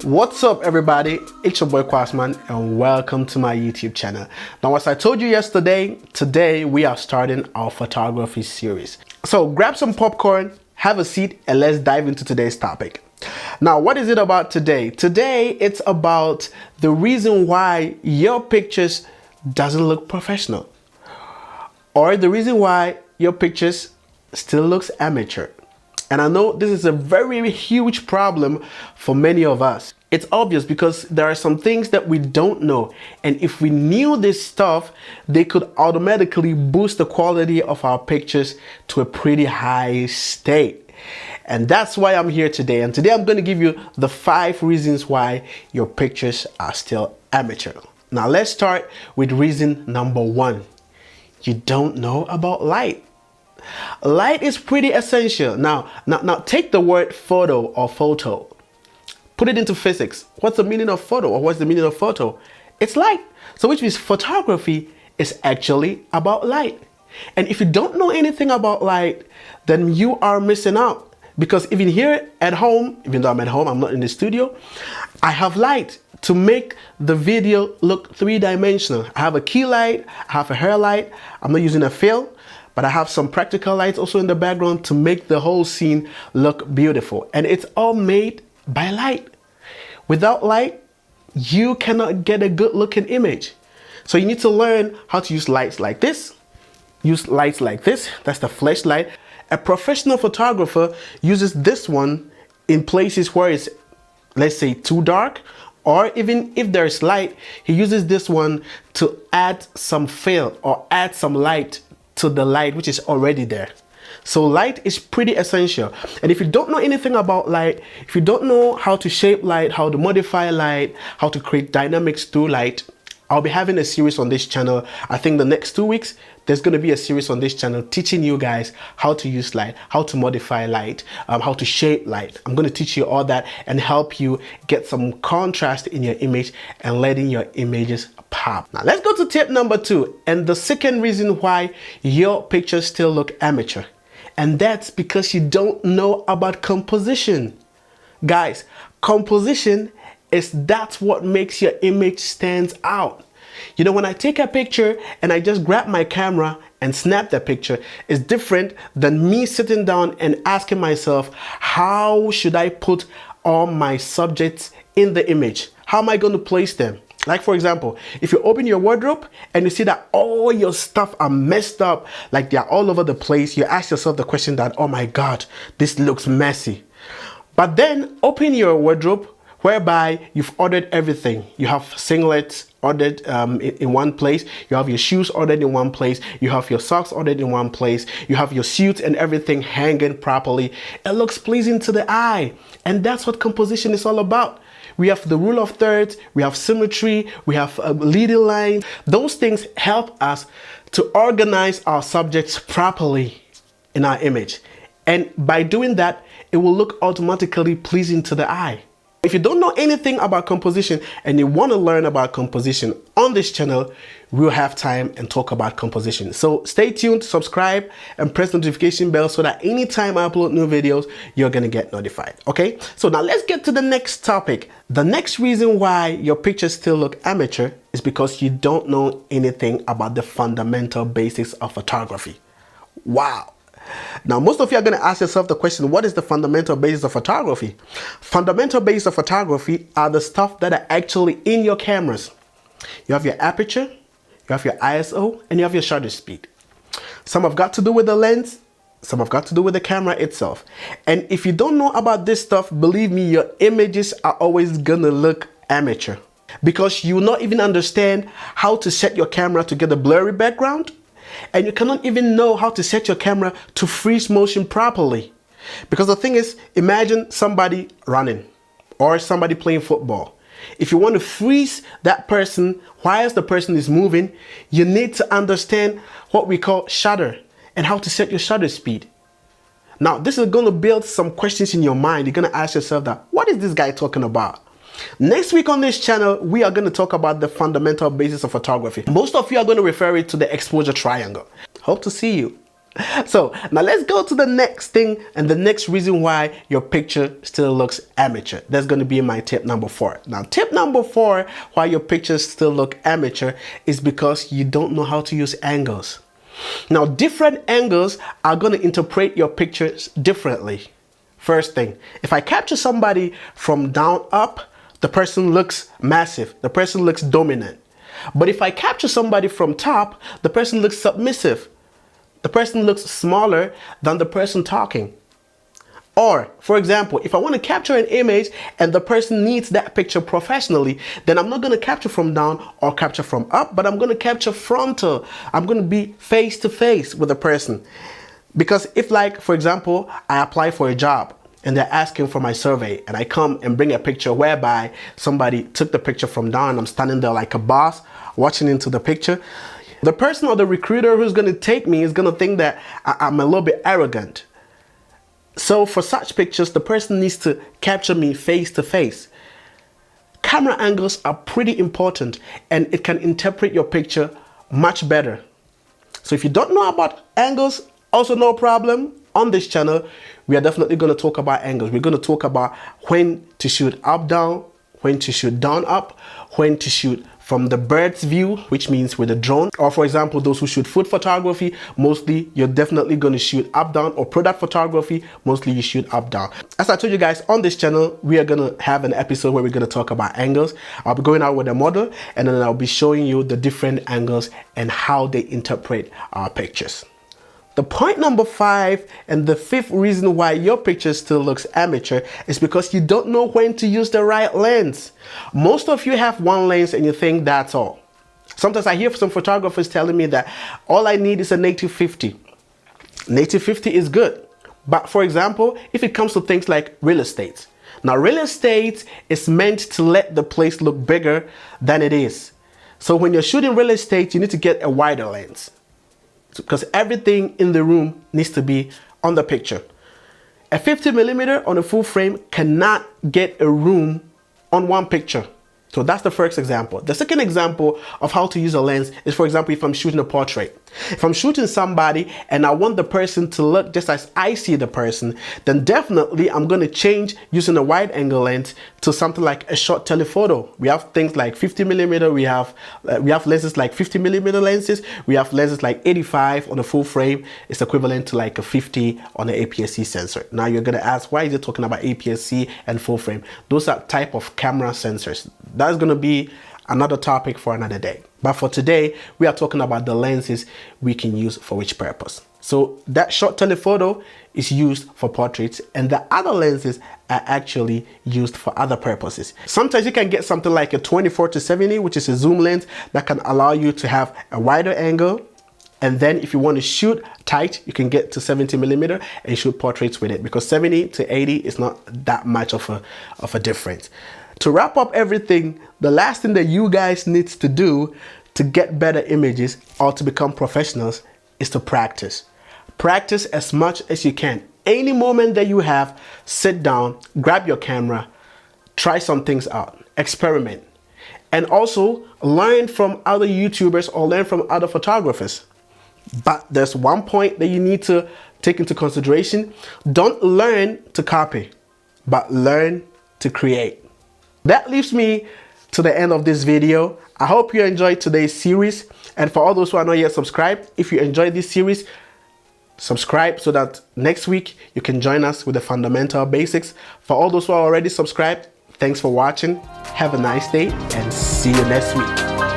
What's up, everybody? It's your boy Kwasman and welcome to my YouTube channel. Now, as I told you yesterday, today we are starting our photography series. So grab some popcorn, have a seat, and let's dive into today's topic. Now, what is it about today? Today it's about the reason why your pictures doesn't look professional, or the reason why your pictures still looks amateur. And I know this is a very huge problem for many of us. It's obvious because there are some things that we don't know. And if we knew this stuff, they could automatically boost the quality of our pictures to a pretty high state. And that's why I'm here today. And today I'm going to give you the 5 reasons why your pictures are still amateur. Now let's start with reason number 1. You don't know about light. Light is pretty essential. Now take the word photo or photo. Put it into physics. What's the meaning of photo, or what's the meaning of photo? It's light. So which means photography is actually about light. And if you don't know anything about light, then you are missing out. Because even here at home, even though I'm at home, I'm not in the studio, I have light to make the video look 3-dimensional. I have a key light, I have a hair light. I'm not using a fill, but I have some practical lights also in the background to make the whole scene look beautiful. And it's all made by light. Without light, you cannot get a good looking image. So you need to learn how to use lights like this. Use lights like this. That's the flashlight. A professional photographer uses this one in places where it's, let's say, too dark, or even if there's light, he uses this one to add some fill or add some light to the light which is already there. So light is pretty essential. And if you don't know anything about light, if you don't know how to shape light, how to modify light, how to create dynamics through light, I'll be having a series on this channel. I think the next 2 weeks, there's going to be a series on this channel teaching you guys how to use light, how to modify light, how to shape light. I'm going to teach you all that and help you get some contrast in your image and letting your images pop. Now let's go to tip number 2, and the second reason why your pictures still look amateur. And that's because you don't know about composition. Guys, composition that's what makes your image stands out. You know, when I take a picture and I just grab my camera and snap the picture, it's different than me sitting down and asking myself, how should I put all my subjects in the image? How am I going to place them? Like, for example, if you open your wardrobe and you see that all your stuff are messed up, like they're all over the place, you ask yourself the question that, oh my God, this looks messy. But then open your wardrobe whereby you've ordered everything. You have singlets ordered in one place, you have your shoes ordered in one place, you have your socks ordered in one place, you have your suits and everything hanging properly. It looks pleasing to the eye. And that's what composition is all about. We have the rule of thirds, we have symmetry, we have leading lines. Those things help us to organize our subjects properly in our image. And by doing that, it will look automatically pleasing to the eye. If you don't know anything about composition and you want to learn about composition on this channel, we'll have time and talk about composition. So stay tuned, subscribe, and press the notification bell so that anytime I upload new videos, you're going to get notified. Okay? So now let's get to the next topic. The next reason why your pictures still look amateur is because you don't know anything about the fundamental basics of photography. Wow. Now, most of you are going to ask yourself the question, what is the fundamental basis of photography? Fundamental basis of photography are the stuff that are actually in your cameras. You have your aperture, you have your ISO, and you have your shutter speed. Some have got to do with the lens, some have got to do with the camera itself. And if you don't know about this stuff, believe me, your images are always going to look amateur. Because you will not even understand how to set your camera to get a blurry background. And you cannot even know how to set your camera to freeze motion properly. Because the thing is, imagine somebody running or somebody playing football. If you want to freeze that person whilst the person is moving, you need to understand what we call shutter and how to set your shutter speed. Now, this is going to build some questions in your mind. You're going to ask yourself that, what is this guy talking about? Next week on this channel, we are going to talk about the fundamental basis of photography. Most of you are going to refer it to the exposure triangle. Hope to see you. So now let's go to the next thing and the next reason why your picture still looks amateur. That's going to be my tip number 4. Now tip number 4 why your pictures still look amateur is because you don't know how to use angles. Now different angles are going to interpret your pictures differently. First thing, if I capture somebody from down up, the person looks massive, the person looks dominant. But if I capture somebody from top, the person looks submissive. The person looks smaller than the person talking. Or, for example, if I want to capture an image and the person needs that picture professionally, then I'm not going to capture from down or capture from up, but I'm going to capture frontal. I'm going to be face to face with the person. Because if, like, for example, I apply for a job and they're asking for my survey and I come and bring a picture whereby somebody took the picture from down and I'm standing there like a boss watching into the picture, the person or the recruiter who's going to take me is going to think that I'm a little bit arrogant. So for such pictures, the person needs to capture me face to face. Camera angles are pretty important and it can interpret your picture much better. So if you don't know about angles, also no problem. On this channel, we are definitely going to talk about angles. We're going to talk about when to shoot up down, when to shoot down up, when to shoot from the bird's view, which means with a drone. Or for example, those who shoot food photography, mostly you're definitely going to shoot up down, or product photography, mostly you shoot up down. As I told you guys, on this channel, we are going to have an episode where we're going to talk about angles. I'll be going out with a model and then I'll be showing you the different angles and how they interpret our pictures. The point number 5 and the 5th reason why your picture still looks amateur is because you don't know when to use the right lens. Most of you have one lens and you think that's all. Sometimes I hear some photographers telling me that all I need is a native 50. Native 50 is good. But for example, if it comes to things like real estate. Now real estate is meant to let the place look bigger than it is. So when you're shooting real estate, you need to get a wider lens, because everything in the room needs to be on the picture. A 50mm on a full frame cannot get a room on one picture. So that's the first example. The second example of how to use a lens is, for example, if I'm shooting a portrait. If I'm shooting somebody and I want the person to look just as I see the person, then definitely I'm going to change using a wide angle lens to something like a short telephoto. We have things like 50mm, we have lenses like 50mm lenses, we have lenses like 85 on a full frame. It's equivalent to like a 50 on an APS-C sensor. Now you're going to ask, why is it talking about APS-C and full frame? Those are type of camera sensors. That's going to be another topic for another day. But for today, we are talking about the lenses we can use for which purpose. So that short telephoto is used for portraits and the other lenses are actually used for other purposes. Sometimes you can get something like a 24-70, which is a zoom lens that can allow you to have a wider angle. And then if you want to shoot tight, you can get to 70mm and shoot portraits with it, because 70 to 80 is not that much of a difference. To wrap up everything, the last thing that you guys need to do to get better images or to become professionals is to practice. Practice as much as you can. Any moment that you have, sit down, grab your camera, try some things out, experiment. And also learn from other YouTubers or learn from other photographers. But there's one point that you need to take into consideration. Don't learn to copy, but learn to create. That leaves me to the end of this video. I hope you enjoyed today's series. And for all those who are not yet subscribed, if you enjoyed this series, subscribe so that next week you can join us with the fundamental basics. For all those who are already subscribed, thanks for watching. Have a nice day and see you next week.